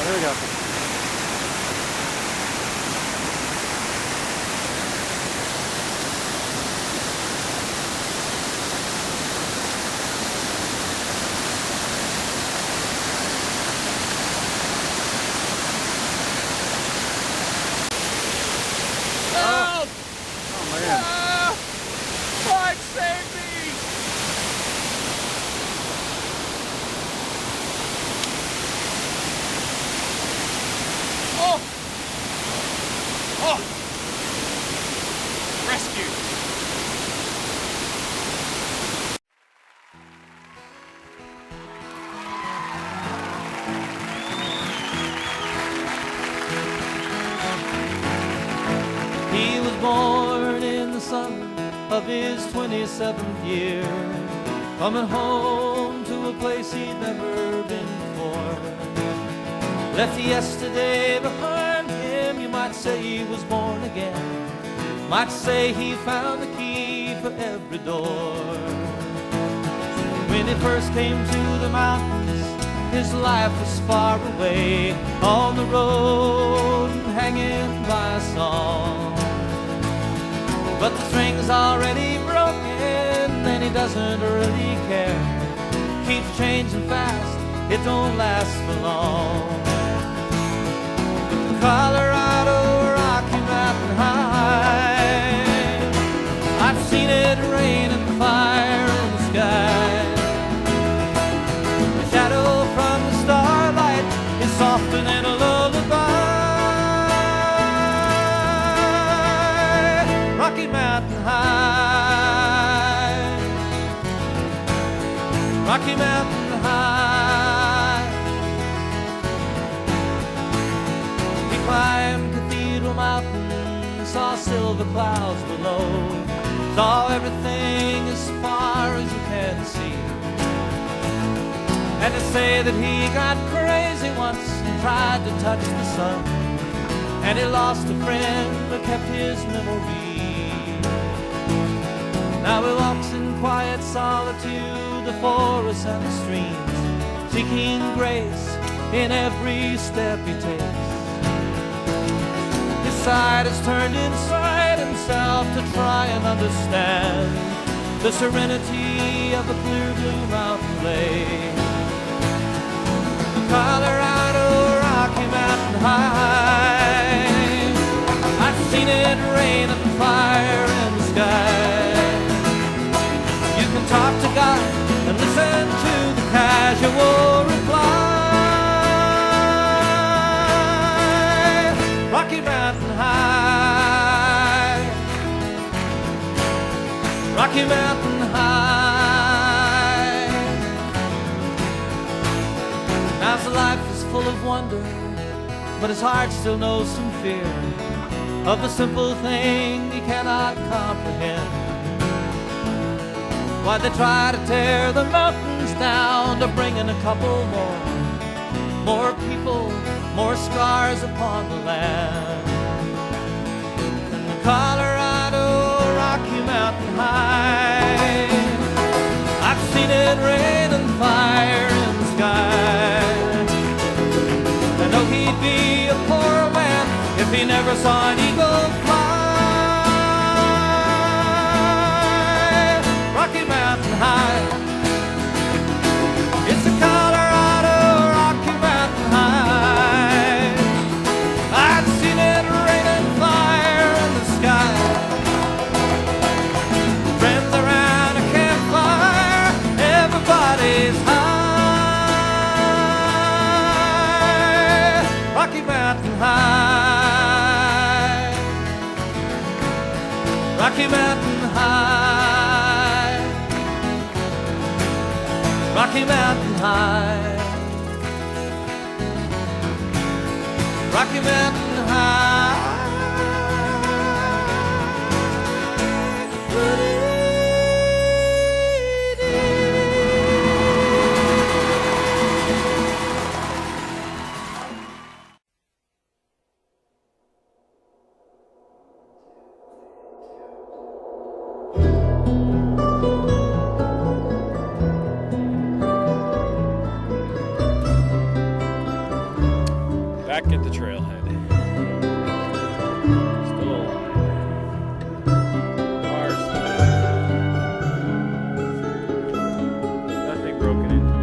here we go. Help! Oh man. Ah! Mike, save me! Oh! Oh! Rescue! He was born in the summer of his 27th year, coming home to a place he'd never been before. Left yesterday behind him, you might say he was born again, might say he found the key for every door. When he first came to the mountains, his life was far away, on the road and hanging by a song. But the string's already broken and he doesn't really care. Keeps changing fast, it don't last for long. Colorado, Rocky Mountain High, I've seen it rain and fire in the sky. The shadow from the starlight is softer than a lullaby. Rocky Mountain High, Rocky Mountain High. We climbed Cathedral Mountain, saw silver clouds below, saw everything as far as you can see. And they say that he got crazy once and tried to touch the sun, and he lost a friend but kept his memory. Now he walks in quiet solitude, the forests and the streams, seeking grace in every step he takes. His side is turned inside himself to try and understand the serenity of the clear blue mountain lake. Colorado, Rocky Mountain High, I've seen it rain and fire in the sky. You can talk to God and listen to the casual reply. Rocky Mountain High, Rocky Mountain High. Now his life is full of wonder, but his heart still knows some fear of the simple thing he cannot comprehend. Why they try to tear the mountains down to bring in a couple more people, more scars upon the land. Colorado, Rocky Mountain High, I've seen it rain and fire in the sky. I know he'd be a poor man if he never saw an eagle fly. Rocky Mountain High, it's the Colorado Rocky Mountain High. I've seen it rain and fire in the sky. Friends around a campfire, everybody's high. Rocky Mountain High, Rocky Mountain High, Rocky Mountain High, Rocky Mountain High. back at the trailhead. Still alive. Cars still alive. Nothing broken into.